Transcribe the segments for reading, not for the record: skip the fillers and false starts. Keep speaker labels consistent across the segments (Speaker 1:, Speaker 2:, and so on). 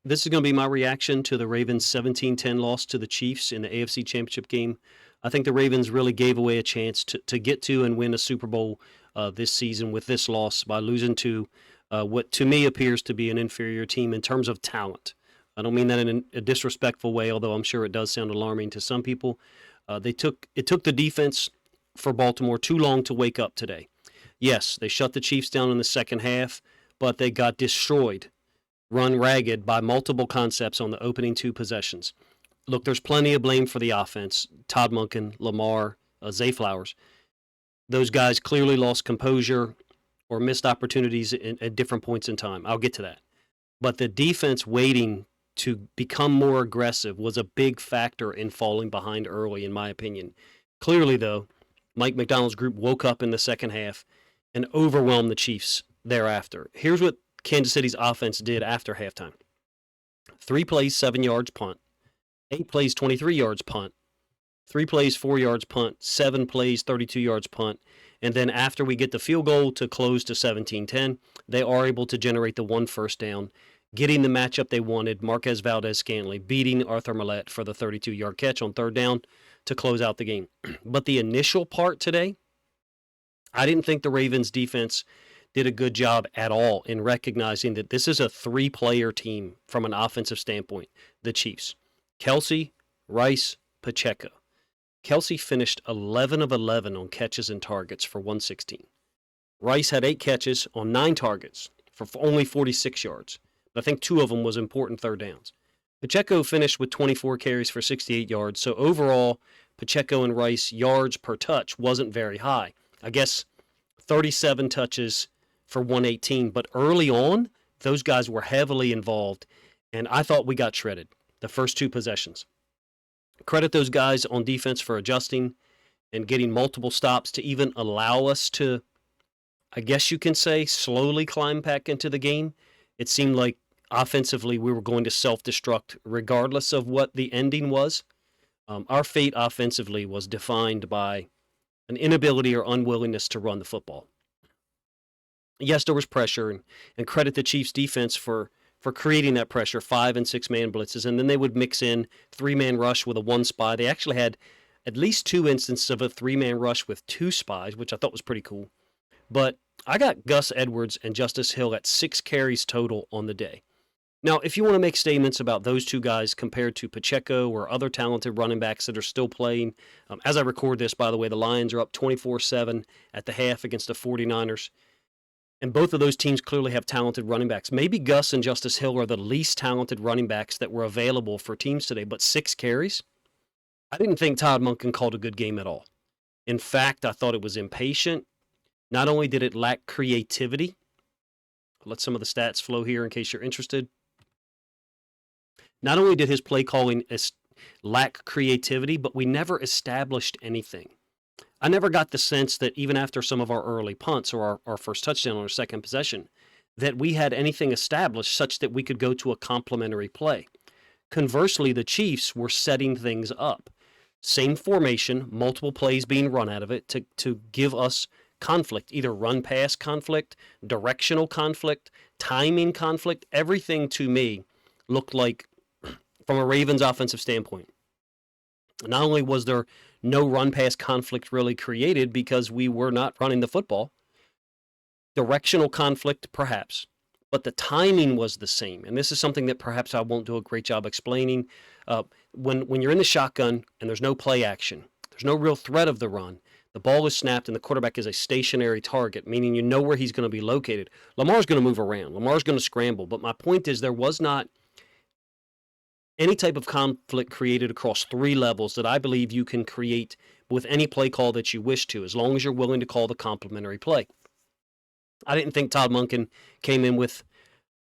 Speaker 1: This is going to be my reaction to the Ravens' 17-10 loss to the Chiefs in the AFC Championship game. I think the Ravens really gave away a chance to get to and win a Super Bowl this season with this loss by losing to what to me appears to be an inferior team in terms of talent. I don't mean that in a disrespectful way, although I'm sure it does sound alarming to some people. It took the defense for Baltimore too long to wake up today. Yes, they shut the Chiefs down in the second half, but they got destroyed, run ragged by multiple concepts on the opening two possessions. Look, there's plenty of blame for the offense. Todd Monken, Lamar, Zay Flowers. Those guys clearly lost composure or missed opportunities at different points in time. I'll get to that. But the defense waiting to become more aggressive was a big factor in falling behind early, in my opinion. Clearly, though, Mike Macdonald's group woke up in the second half and overwhelmed the Chiefs thereafter. Here's what Kansas City's offense did after halftime. 3 plays, 7 yards, punt. 8 plays, 23 yards, punt. 3 plays, 4 yards, punt. 7 plays, 32 yards, punt. And then after we get the field goal to close to 17-10, they are able to generate the 1 first down, getting the matchup they wanted, Marquez Valdes-Scantling beating Arthur Millette for the 32-yard catch on third down to close out the game. But the initial part today, I didn't think the Ravens defense did a good job at all in recognizing that this is a 3-player team from an offensive standpoint, the Chiefs. Kelce, Rice, Pacheco. Kelce finished 11 of 11 on catches and targets for 116. Rice had 8 catches on 9 targets for only 46 yards. I think 2 of them was important third downs. Pacheco finished with 24 carries for 68 yards, so overall, Pacheco and Rice yards per touch wasn't very high. I guess 37 touches for 118, but early on, those guys were heavily involved, and I thought we got shredded the first 2 possessions. Credit those guys on defense for adjusting and getting multiple stops to even allow us to, I guess you can say, slowly climb back into the game. It seemed like offensively we were going to self-destruct regardless of what the ending was. Our fate offensively was defined by an inability or unwillingness to run the football. Yes, there was pressure, and credit the Chiefs' defense for creating that pressure, 5 and 6 man blitzes, and then they would mix in 3-man rush with a 1 spy. They actually had at least 2 instances of a 3-man rush with 2 spies, which I thought was pretty cool. But I got Gus Edwards and Justice Hill at 6 carries total on the day. Now, if you want to make statements about those 2 guys compared to Pacheco or other talented running backs that are still playing, as I record this, by the way, the Lions are up 24-7 at the half against the 49ers. And both of those teams clearly have talented running backs. Maybe Gus and Justice Hill are the least talented running backs that were available for teams today, but 6 carries? I didn't think Todd Monken called a good game at all. In fact, I thought it was impatient. Not only did it lack creativity, I'll let some of the stats flow here in case you're interested. Not only did his play calling lack creativity, but we never established anything. I never got the sense that even after some of our early punts or our first touchdown on our second possession, that we had anything established such that we could go to a complementary play. Conversely, the Chiefs were setting things up. Same formation, multiple plays being run out of it to give us conflict, either run-pass conflict, directional conflict, timing conflict. Everything to me looked like, from a Ravens offensive standpoint, not only was there no run-pass conflict really created because we were not running the football, directional conflict perhaps, but the timing was the same. And this is something that perhaps I won't do a great job explaining. When you're in the shotgun and there's no play action, there's no real threat of the run, the ball is snapped and the quarterback is a stationary target, meaning you know where he's going to be located. Lamar's going to move around. Lamar's going to scramble. But my point is there was not any type of conflict created across 3 levels that I believe you can create with any play call that you wish to, as long as you're willing to call the complementary play. I didn't think Todd Monken came in with,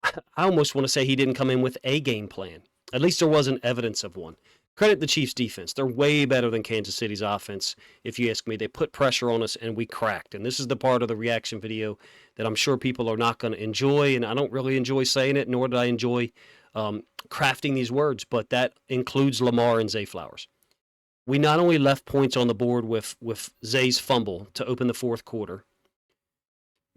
Speaker 1: I almost want to say he didn't come in with a game plan. At least there wasn't evidence of one. Credit the Chiefs' defense. They're way better than Kansas City's offense, if you ask me. They put pressure on us, and we cracked. And this is the part of the reaction video that I'm sure people are not going to enjoy, and I don't really enjoy saying it, nor did I enjoy crafting these words, but that includes Lamar and Zay Flowers. We not only left points on the board with Zay's fumble to open the fourth quarter,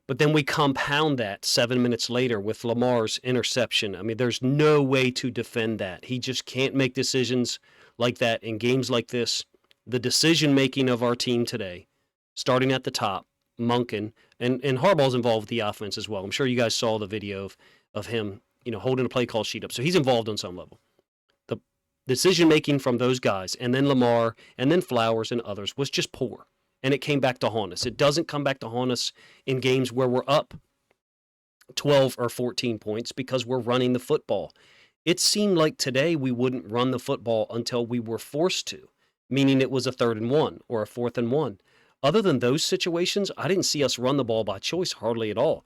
Speaker 1: But then we compound that 7 minutes later with Lamar's interception. I mean, there's no way to defend that. He just can't make decisions like that in games like this. The decision-making of our team today, starting at the top, Monken, and Harbaugh's involved with the offense as well. I'm sure you guys saw the video of him, holding a play call sheet up. So he's involved on some level. The decision-making from those guys, and then Lamar, and then Flowers and others, was just poor. And it came back to haunt us. It doesn't come back to haunt us in games where we're up 12 or 14 points because we're running the football. It seemed like today we wouldn't run the football until we were forced to, meaning it was a 3rd and 1 or a 4th and 1. Other than those situations, I didn't see us run the ball by choice hardly at all.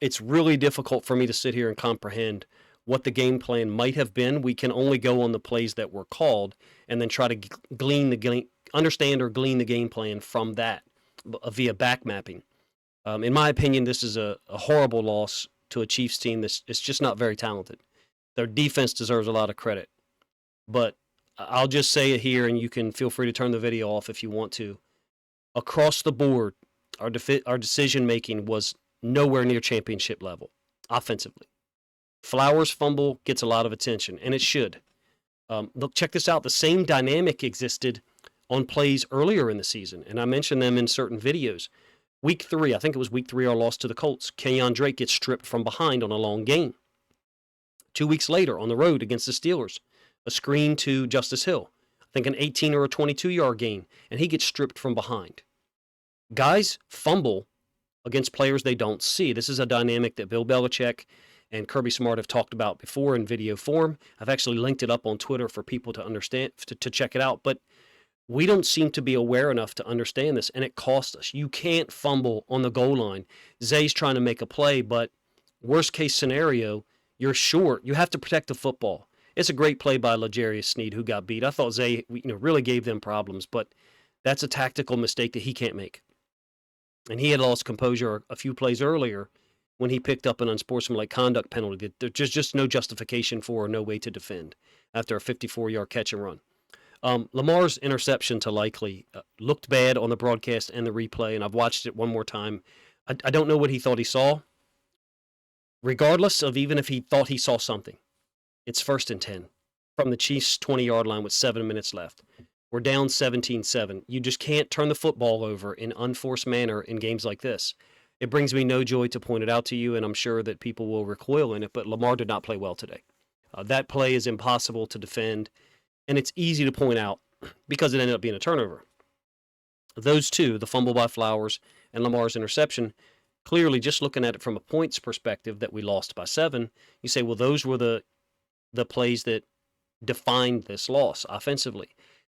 Speaker 1: It's really difficult for me to sit here and comprehend what the game plan might have been. We can only go on the plays that were called and then try to understand or glean the game plan from that via back mapping. In my opinion, this is a horrible loss to a Chiefs team that's just not very talented. Their defense deserves a lot of credit. But I'll just say it here, and you can feel free to turn the video off if you want to. Across the board, our decision-making was nowhere near championship level offensively. Flowers' fumble gets a lot of attention, and it should. Look, check this out. The same dynamic existed on plays earlier in the season, and I mentioned them in certain videos. Week 3, I think it was week 3, our loss to the Colts. Kenyon Drake gets stripped from behind on a long gain. 2 weeks later, on the road against the Steelers, a screen to Justice Hill. I think an 18 or a 22-yard gain, and he gets stripped from behind. Guys fumble against players they don't see. This is a dynamic that Bill Belichick and Kirby Smart have talked about before in video form. I've actually linked it up on Twitter for people to understand, to check it out. But we don't seem to be aware enough to understand this, and it costs us. You can't fumble on the goal line. Zay's trying to make a play, but worst case scenario, you're short. You have to protect the football. It's a great play by L'Jarius Sneed, who got beat. I thought Zay really gave them problems, but that's a tactical mistake that he can't make. And he had lost composure a few plays earlier when he picked up an unsportsmanlike conduct penalty that there's just no justification for or no way to defend after a 54-yard catch and run. Lamar's interception to Likely looked bad on the broadcast and the replay, and I've watched it one more time. I don't know what he thought he saw. Regardless of even if he thought he saw something, it's 1st and 10 from the Chiefs' 20-yard line with 7 minutes left. We're down 17-7. You just can't turn the football over in unforced manner in games like this. It brings me no joy to point it out to you, and I'm sure that people will recoil in it, but Lamar did not play well today. That play is impossible to defend, and it's easy to point out because it ended up being a turnover. Those two, the fumble by Flowers and Lamar's interception, clearly just looking at it from a points perspective that we lost by 7, you say, well, those were the plays that defined this loss offensively.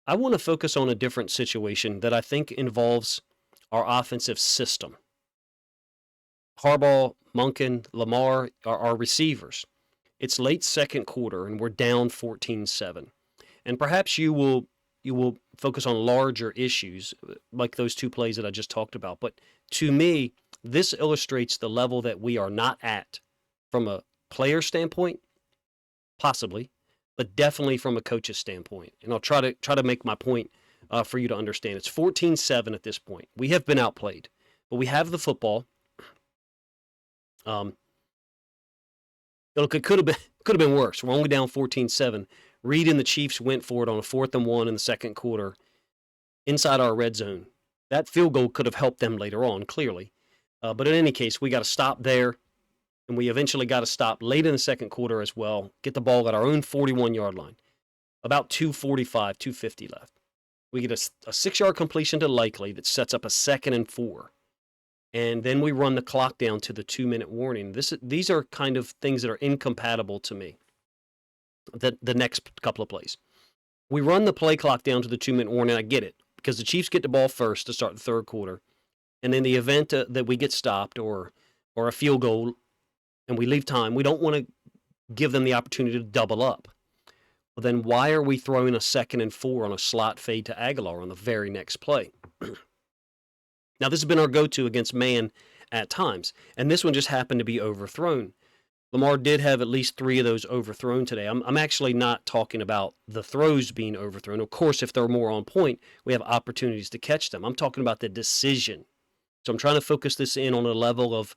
Speaker 1: I want to focus on a different situation that I think involves our offensive system. Harbaugh, Monken, Lamar are our receivers. It's late second quarter, and we're down 14-7. And perhaps you will focus on larger issues like those 2 plays that I just talked about. But to me, this illustrates the level that we are not at from a player standpoint, possibly, but definitely from a coach's standpoint. And I'll try to make my point for you to understand. It's 14-7 at this point. We have been outplayed, but we have the football. Look, it could have been worse. We're only down 14-7. Reed and the Chiefs went for it on a 4th and 1 in the second quarter inside our red zone. That field goal could have helped them later on, clearly. But in any case, we got to stop there, and we eventually got to stop late in the second quarter as well, get the ball at our own 41-yard line. About 2:45, 2:50 left. We get a 6-yard completion to Likely that sets up a 2nd and 4. And then we run the clock down to the 2-minute warning. These are kind of things that are incompatible to me, the next couple of plays. We run the play clock down to the 2-minute warning. I get it, because the Chiefs get the ball first to start the third quarter. And in the event that we get stopped or a field goal and we leave time, we don't want to give them the opportunity to double up. Well, then why are we throwing a 2nd and 4 on a slot fade to Aguilar on the very next play? Now, this has been our go-to against man at times, and this one just happened to be overthrown. Lamar did have at least 3 of those overthrown today. I'm actually not talking about the throws being overthrown. Of course, if they're more on point, we have opportunities to catch them. I'm talking about the decision. So I'm trying to focus this in on a level of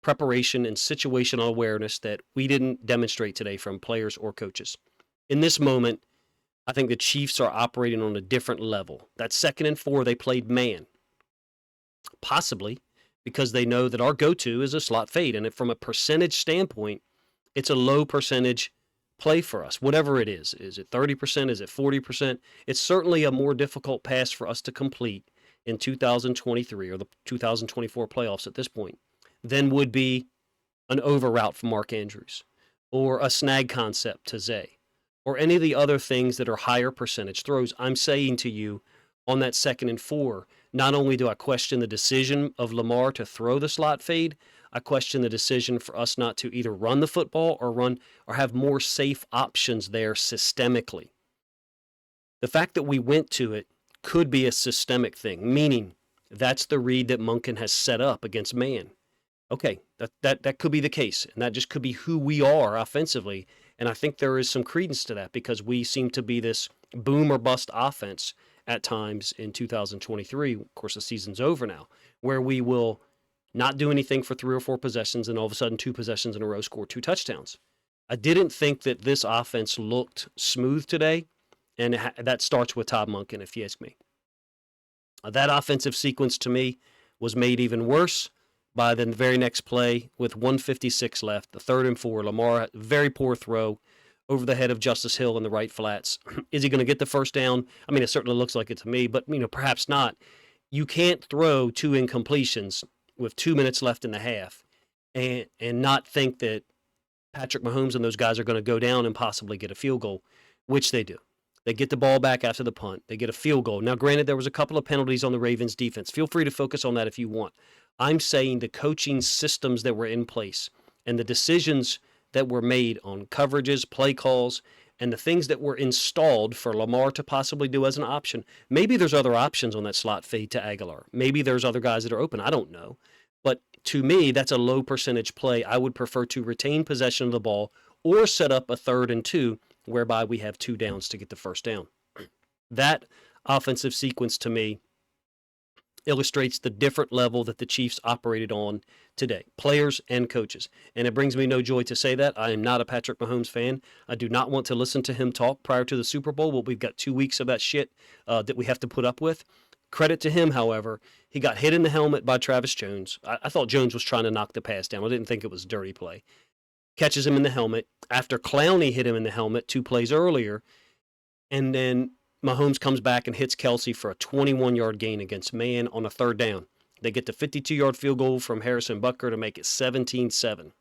Speaker 1: preparation and situational awareness that we didn't demonstrate today from players or coaches. In this moment, I think the Chiefs are operating on a different level. That 2nd and 4, they played man, possibly because they know that our go-to is a slot fade. And from a percentage standpoint, it's a low percentage play for us, whatever it is. Is it 30%? Is it 40%? It's certainly a more difficult pass for us to complete in 2023 or the 2024 playoffs at this point than would be an over route from Mark Andrews or a snag concept to Zay or any of the other things that are higher percentage throws. I'm saying to you on that 2nd and 4, not only do I question the decision of Lamar to throw the slot fade, I question the decision for us not to either run the football or have more safe options there systemically. The fact that we went to it could be a systemic thing, meaning that's the read that Monken has set up against man. Okay, that could be the case, and that just could be who we are offensively, and I think there is some credence to that because we seem to be this boom or bust offense at times in 2023. Of course, the season's over now, where we will not do anything for 3 or 4 possessions and all of a sudden 2 possessions in a row score 2 touchdowns. I didn't think that this offense looked smooth today, and that starts with Todd Monken, if you ask me. That offensive sequence to me was made even worse by the very next play with 1:56 left, the 3rd and 4. Lamar, very poor throw over the head of Justice Hill in the right flats. Is he going to get the first down? I mean, it certainly looks like it to me, but perhaps not. You can't throw 2 incompletions with 2 minutes left in the half and not think that Patrick Mahomes and those guys are going to go down and possibly get a field goal, which they do. They get the ball back after the punt. They get a field goal. Now, granted, there was a couple of penalties on the Ravens defense. Feel free to focus on that if you want. I'm saying the coaching systems that were in place and the decisions that were made on coverages, play calls, and the things that were installed for Lamar to possibly do as an option. Maybe there's other options on that slot fade to Aguilar. Maybe there's other guys that are open. I don't know. But to me, that's a low percentage play. I would prefer to retain possession of the ball or set up a 3rd and 2 whereby we have 2 downs to get the first down. That offensive sequence to me illustrates the different level that the Chiefs operated on today, players and coaches. And it brings me no joy to say that. I am not a Patrick Mahomes fan. I do not want to listen to him talk prior to the Super Bowl. Well, we've got 2 weeks of that shit that we have to put up with. Credit to him, however, he got hit in the helmet by Travis Jones. I thought Jones was trying to knock the pass down. I didn't think it was a dirty play. Catches him in the helmet after Clowney hit him in the helmet 2 plays earlier, and then Mahomes comes back and hits Kelce for a 21-yard gain against man on a 3rd down. They get the 52-yard field goal from Harrison Butker to make it 17-7. So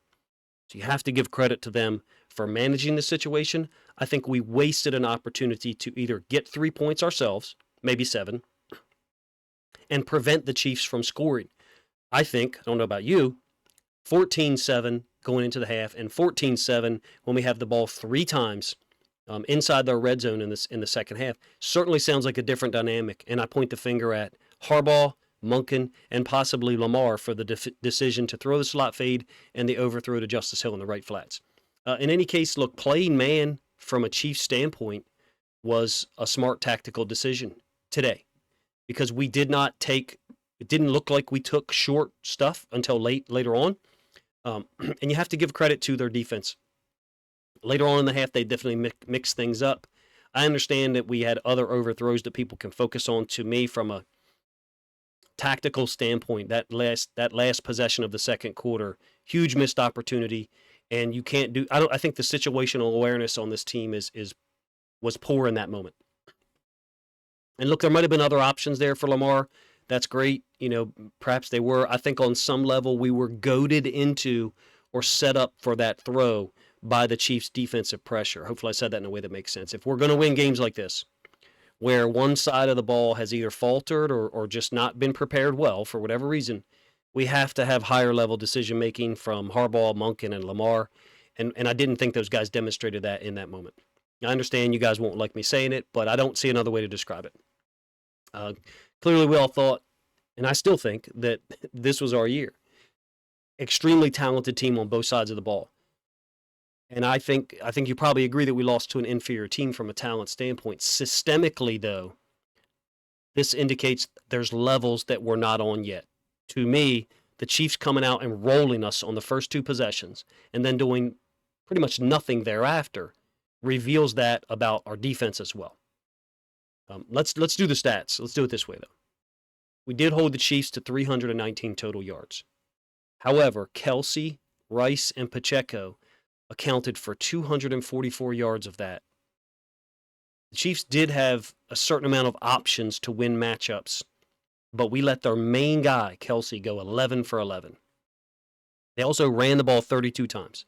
Speaker 1: you have to give credit to them for managing the situation. I think we wasted an opportunity to either get 3 points ourselves, maybe 7, and prevent the Chiefs from scoring. I think, I don't know about you, 14-7 going into the half and 14-7 when we have the ball 3 times inside their red zone in the second half certainly sounds like a different dynamic. And I point the finger at Harbaugh, Monken, and possibly Lamar for the decision to throw the slot fade and the overthrow to Justice Hill in the right flats. In any case, look, playing man from a Chiefs standpoint was a smart tactical decision today because we did not take, it didn't look like we took short stuff until later on. And you have to give credit to their defense. Later on in the half, they definitely mixed things up. I understand that we had other overthrows that people can focus on. To me, from a tactical standpoint, that last possession of the second quarter, huge missed opportunity, and you can't do. I think the situational awareness on this team was poor in that moment. And look, there might have been other options there for Lamar. That's great. Perhaps they were. I think on some level we were goaded into or set up for that throw by the Chiefs' defensive pressure. Hopefully I said that in a way that makes sense. If we're going to win games like this, where one side of the ball has either faltered or just not been prepared well for whatever reason, we have to have higher level decision-making from Harbaugh, Monken, and Lamar. And I didn't think those guys demonstrated that in that moment. I understand you guys won't like me saying it, but I don't see another way to describe it. Clearly we all thought, and I still think, that this was our year. Extremely talented team on both sides of the ball. And I think you probably agree that we lost to an inferior team from a talent standpoint. Systemically, though, this indicates there's levels that we're not on yet. To me, the Chiefs coming out and rolling us on the first two possessions and then doing pretty much nothing thereafter reveals that about our defense as well. Let's do the stats. Let's do it this way, though. We did hold the Chiefs to 319 total yards. However, Kelce, Rice, and Pacheco accounted for 244 yards of that. The Chiefs did have a certain amount of options to win matchups, but we let their main guy, Kelce, go 11 for 11. They also ran the ball 32 times.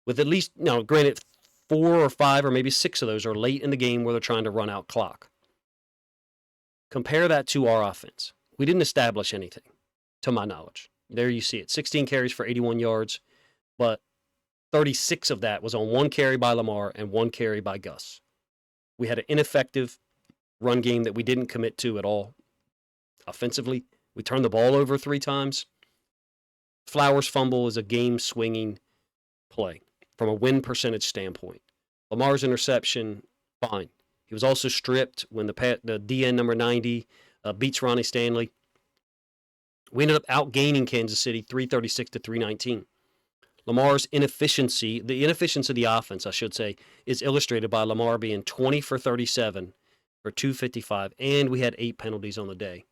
Speaker 1: With at least, now granted, 4 or 5 or maybe 6 of those are late in the game where they're trying to run out clock. Compare that to our offense. We didn't establish anything, to my knowledge. There you see it. 16 carries for 81 yards, but 36 of that was on 1 carry by Lamar and 1 carry by Gus. We had an ineffective run game that we didn't commit to at all. Offensively, we turned the ball over 3 times. Flowers' fumble is a game-swinging play from a win percentage standpoint. Lamar's interception, fine. He was also stripped when the DN number 90 beats Ronnie Stanley. We ended up outgaining Kansas City 336 to 319. Lamar's inefficiency, the inefficiency of the offense, I should say, is illustrated by Lamar being 20 for 37 for 255, and we had 8 penalties on the day.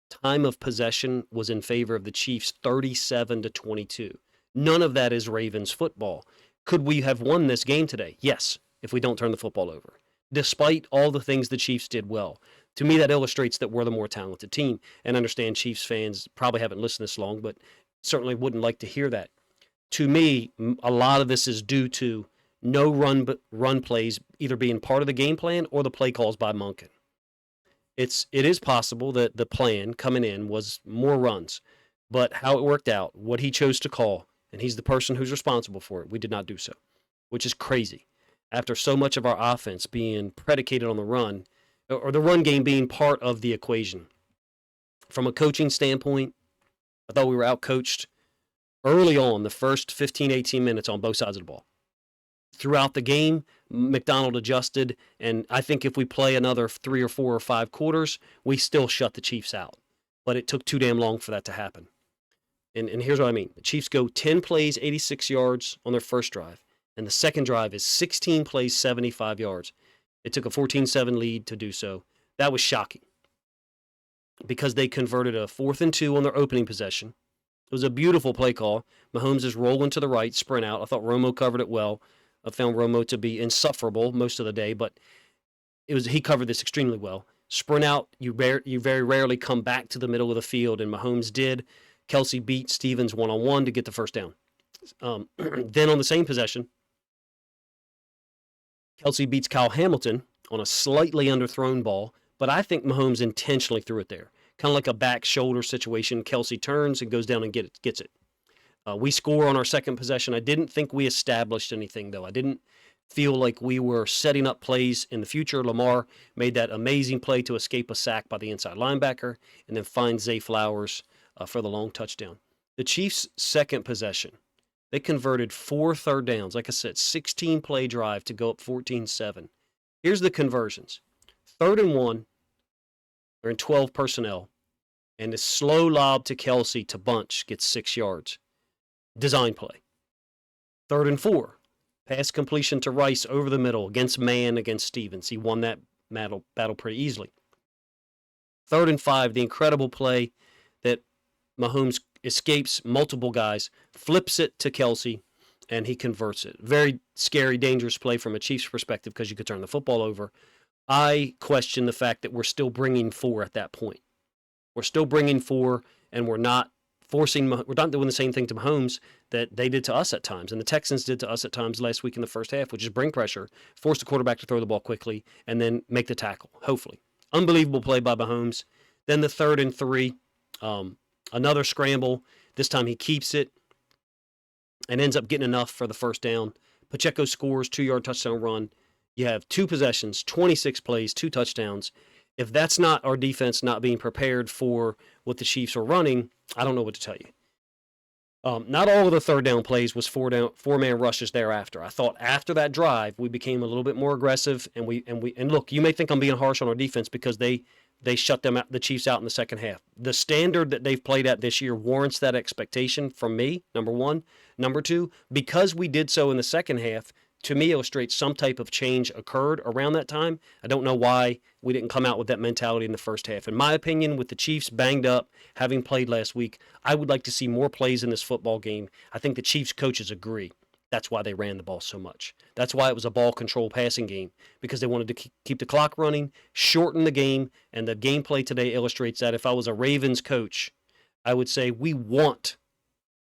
Speaker 1: Time of possession was in favor of the Chiefs, 37 to 22. None of that is Ravens football. Could we have won this game today? Yes, if we don't turn the football over. Despite all the things the Chiefs did well. To me, that illustrates that we're the more talented team. And I understand Chiefs fans probably haven't listened this long, but certainly wouldn't like to hear that. To me, a lot of this is due to no run plays either being part of the game plan or the play calls by Monken. It is possible that the plan coming in was more runs, but how it worked out, what he chose to call, and he's the person who's responsible for it, we did not do so, which is crazy. After so much of our offense being predicated on the run, or the run game being part of the equation. From a coaching standpoint, I thought we were outcoached early on, the first 15, 18 minutes on both sides of the ball. Throughout the game, McDonald adjusted, and I think if we play another 3 or 4 or 5 quarters, we still shut the Chiefs out. But it took too damn long for that to happen. And here's what I mean. The Chiefs go 10 plays, 86 yards on their first drive, and the second drive is 16 plays, 75 yards. It took a 14-7 lead to do so. That was shocking because they converted a 4th and 2 on their opening possession. It was a beautiful play call. Mahomes is rolling to the right, sprint out. I thought Romo covered it well. I found Romo to be insufferable most of the day, but he covered this extremely well. Sprint out, you very rarely come back to the middle of the field, and Mahomes did. Kelce beat Stevens one-on-one to get the first down. Then on the same possession, Kelce beats Kyle Hamilton on a slightly underthrown ball, but I think Mahomes intentionally threw it there. Kind of like a back shoulder situation. Kelce turns and goes down and gets it. We score on our second possession. I didn't think we established anything, though. I didn't feel like we were setting up plays in the future. Lamar made that amazing play to escape a sack by the inside linebacker and then find Zay Flowers for the long touchdown. The Chiefs' second possession, they converted 4 third downs. Like I said, 16-play drive to go up 14-7. Here's the conversions. 3rd and 1, they're in 12 personnel, and the slow lob to Kelce to Bunch gets 6 yards. Design play. 3rd and 4, pass completion to Rice over the middle against Stevens. He won that battle pretty easily. 3rd and 5, the incredible play that Mahomes escapes multiple guys, flips it to Kelce, and he converts it. Very scary, dangerous play from a Chiefs perspective because you could turn the football over. I question the fact that we're still bringing 4 at that point. We're still bringing 4, and we're not doing the same thing to Mahomes that they did to us at times, and the Texans did to us at times last week in the first half, which is bring pressure, force the quarterback to throw the ball quickly, and then make the tackle, hopefully. Unbelievable play by Mahomes. Then the 3rd and 3, another scramble. This time he keeps it and ends up getting enough for the first down. Pacheco scores, 2-yard touchdown run. You have 2 possessions, 26 plays, 2 touchdowns. If that's not our defense not being prepared for what the Chiefs are running, I don't know what to tell you. Not all of the 3rd down plays was 4-man rushes thereafter. I thought after that drive we became a little bit more aggressive, and look, you may think I'm being harsh on our defense because they they shut the Chiefs out in the second half. The standard that they've played at this year warrants that expectation from me, number one. Number two, because we did so in the second half, to me illustrates some type of change occurred around that time. I don't know why we didn't come out with that mentality in the first half. In my opinion, with the Chiefs banged up, having played last week, I would like to see more plays in this football game. I think the Chiefs coaches agree. That's why they ran the ball so much. That's why it was a ball control passing game, because they wanted to keep the clock running, shorten the game, and the gameplay today illustrates that. If I was a Ravens coach, I would say we want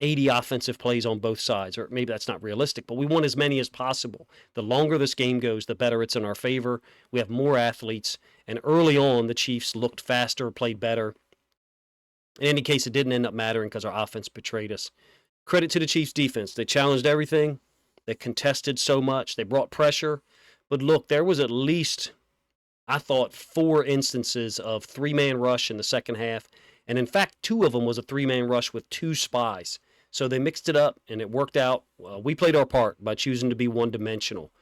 Speaker 1: 80 offensive plays on both sides, or maybe that's not realistic, but we want as many as possible. The longer this game goes, the better it's in our favor. We have more athletes, and early on, the Chiefs looked faster, played better. In any case, it didn't end up mattering because our offense betrayed us. Credit to the Chiefs' defense. They challenged everything. They contested so much. They brought pressure. But look, there was at least, I thought, 4 instances of 3-man rush in the second half. And in fact, 2 of them was a 3-man rush with 2 spies. So they mixed it up, and it worked out. We played our part by choosing to be one-dimensional.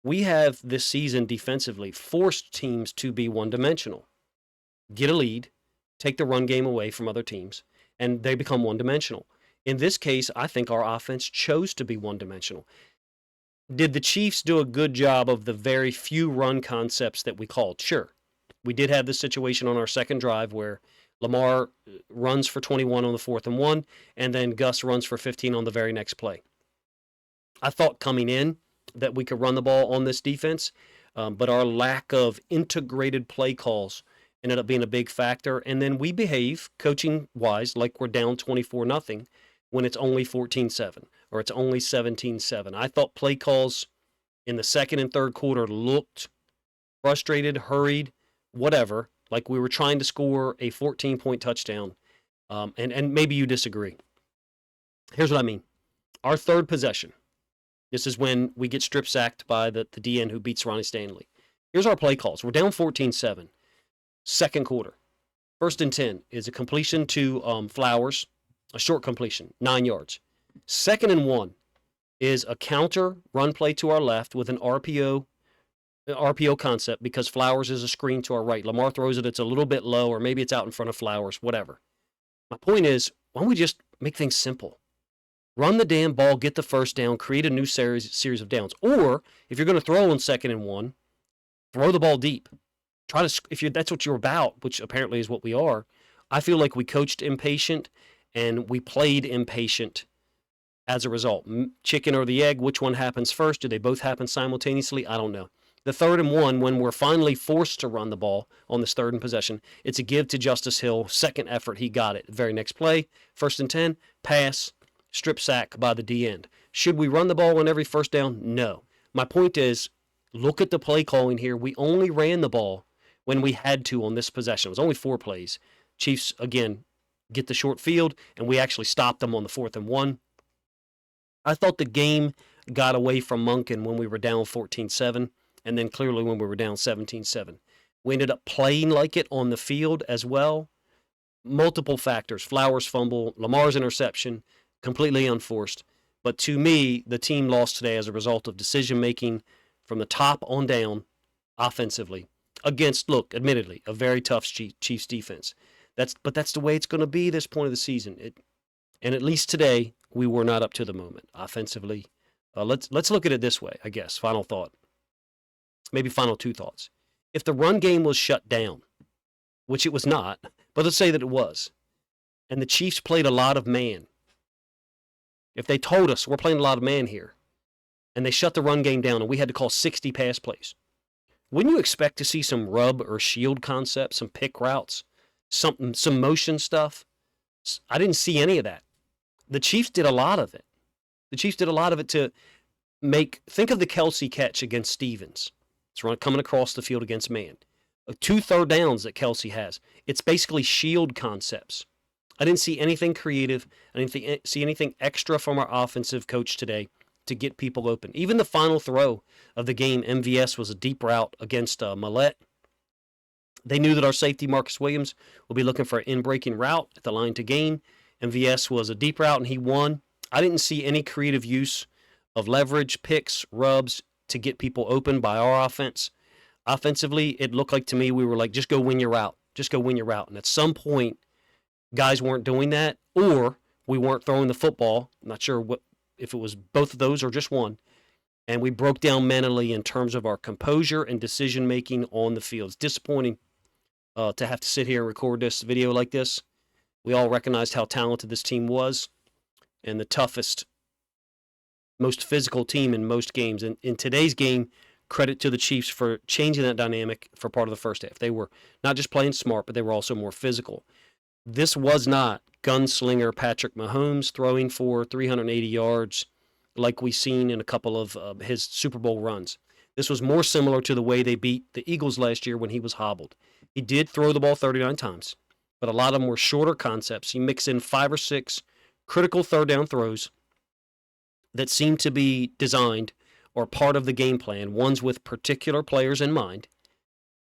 Speaker 1: We have this season defensively forced teams to be one-dimensional. Get a lead, take the run game away from other teams, and they become one-dimensional. In this case, I think our offense chose to be one-dimensional. Did the Chiefs do a good job of the very few run concepts that we called? Sure. We did have this situation on our second drive where Lamar runs for 21 on the 4th and 1, and then Gus runs for 15 on the very next play. I thought coming in that we could run the ball on this defense, but our lack of integrated play calls ended up being a big factor. And then we behave, coaching-wise, like we're down 24-0 when it's only 14-7 or it's only 17-7. I thought play calls in the second and third quarter looked frustrated, hurried, whatever, like we were trying to score a 14-point touchdown, and maybe you disagree. Here's what I mean. Our third possession, this is when we get strip sacked by the DN who beats Ronnie Stanley. Here's our play calls. We're down 14-7, second quarter. 1st and 10 is a completion to Flowers, a short completion, 9 yards. 2nd and 1 is a counter run play to our left with an RPO concept because Flowers is a screen to our right. Lamar throws it, it's a little bit low, or maybe it's out in front of Flowers, whatever. My point is, why don't we just make things simple? Run the damn ball, get the first down, create a new series of downs. Or, if you're going to throw on 2nd and 1, throw the ball deep. That's what you're about, which apparently is what we are. I feel like we coached impatient, and we played impatient as a result. Chicken or the egg, which one happens first? Do they both happen simultaneously? I don't know. The 3rd and 1, when we're finally forced to run the ball on this 3rd and possession, it's a give to Justice Hill. Second effort, he got it. The very next play, 1st and 10, pass, strip sack by the D end. Should we run the ball on every first down? No. My point is, look at the play calling here. We only ran the ball when we had to on this possession. It was only 4 plays. Chiefs, again, get the short field, and we actually stopped them on the 4th and 1. I thought the game got away from Monken when we were down 14-7. And then clearly when we were down 17-7. We ended up playing like it on the field as well. Multiple factors. Flowers fumble, Lamar's interception, completely unforced. But to me, the team lost today as a result of decision-making from the top on down offensively against, look, admittedly, a very tough Chiefs defense. But that's the way it's going to be this point of the season. And at least today, we were not up to the moment offensively. Let's look at it this way, I guess. Final thought. Maybe final 2 thoughts. If the run game was shut down, which it was not, but let's say that it was, and the Chiefs played a lot of man, if they told us we're playing a lot of man here, and they shut the run game down and we had to call 60 pass plays, wouldn't you expect to see some rub or shield concepts, some pick routes, some motion stuff? I didn't see any of that. The Chiefs did a lot of it. The Chiefs did a lot of it to think of the Kelce catch against Stevens. It's coming across the field against man. 2 third downs that Kelce has. It's basically shield concepts. I didn't see anything creative. I didn't see anything extra from our offensive coach today to get people open. Even the final throw of the game, MVS, was a deep route against Millette. They knew that our safety, Marcus Williams, will be looking for an in-breaking route at the line to gain. MVS was a deep route, and he won. I didn't see any creative use of leverage, picks, rubs, to get people open by our offense. Offensively, it looked like to me we were like, just go win your route. Just go win your route. And at some point, guys weren't doing that, or we weren't throwing the football. I'm not sure if it was both of those or just one. And we broke down mentally in terms of our composure and decision-making on the field. It's disappointing to have to sit here and record this video like this. We all recognized how talented this team was and the toughest, most physical team in most games. And in today's game, credit to the Chiefs for changing that dynamic for part of the first half. They were not just playing smart, but they were also more physical. This was not gunslinger Patrick Mahomes throwing for 380 yards like we've seen in a couple of his Super Bowl runs. This was more similar to the way they beat the Eagles last year when he was hobbled. He did throw the ball 39 times, but a lot of them were shorter concepts. He mixed in 5 or 6 critical third down throws that seemed to be designed or part of the game plan, ones with particular players in mind,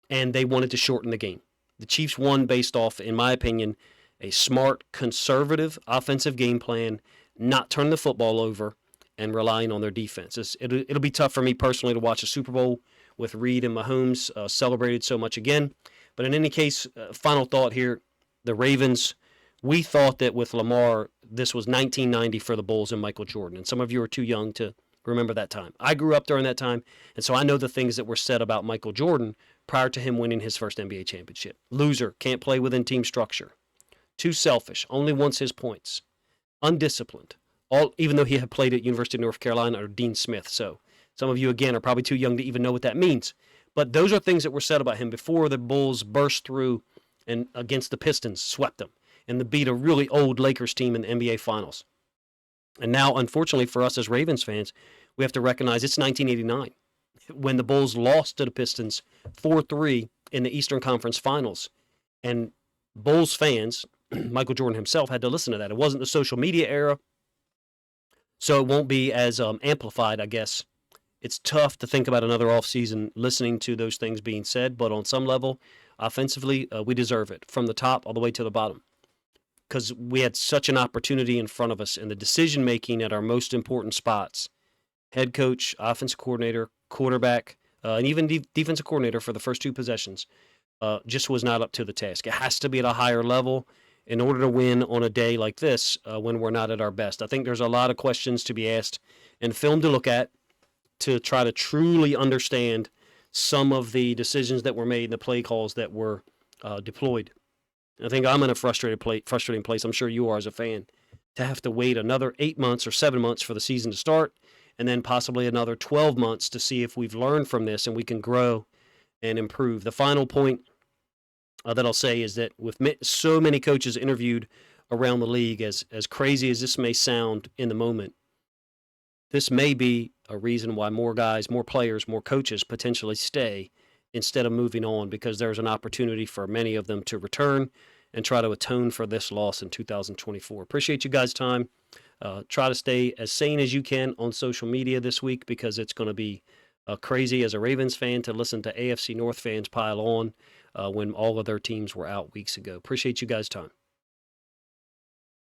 Speaker 1: and they wanted to shorten the game. The Chiefs won based off, in my opinion, a smart, conservative offensive game plan, not turning the football over, and relying on their defense. It'll be tough for me personally to watch a Super Bowl with Reed and Mahomes celebrated so much again. But in any case, final thought here, the Ravens, we thought that with Lamar, this was 1990 for the Bulls and Michael Jordan. And some of you are too young to remember that time. I grew up during that time, and so I know the things that were said about Michael Jordan prior to him winning his first NBA championship. Loser, can't play within team structure. Too selfish, only wants his points. Undisciplined, even though he had played at University of North Carolina or Dean Smith. So some of you, again, are probably too young to even know what that means. But those are things that were said about him before the Bulls burst through and against the Pistons, swept them, and beat a really old Lakers team in the NBA Finals. And now, unfortunately for us as Ravens fans, we have to recognize it's 1989 when the Bulls lost to the Pistons 4-3 in the Eastern Conference Finals. And Bulls fans, Michael Jordan himself, had to listen to that. It wasn't the social media era, so it won't be as amplified, I guess. It's tough to think about another offseason listening to those things being said, but on some level, offensively, we deserve it from the top all the way to the bottom because we had such an opportunity in front of us in the decision-making at our most important spots. Head coach, offensive coordinator, quarterback, and even defensive coordinator for the first 2 possessions just was not up to the task. It has to be at a higher level in order to win on a day like this when we're not at our best. I think there's a lot of questions to be asked and film to look at to try to truly understand some of the decisions that were made and the play calls that were deployed. I think I'm in a frustrating place. I'm sure you are as a fan, to have to wait another 8 months or 7 months for the season to start, and then possibly another 12 months to see if we've learned from this and we can grow and improve. The final point that I'll say is that with so many coaches interviewed around the league, as crazy as this may sound in the moment, this may be a reason why more guys, more players, more coaches potentially stay instead of moving on, because there's an opportunity for many of them to return and try to atone for this loss in 2024. Appreciate you guys' time. Try to stay as sane as you can on social media this week, because it's going to be crazy as a Ravens fan to listen to AFC North fans pile on when all of their teams were out weeks ago. Appreciate you guys' time.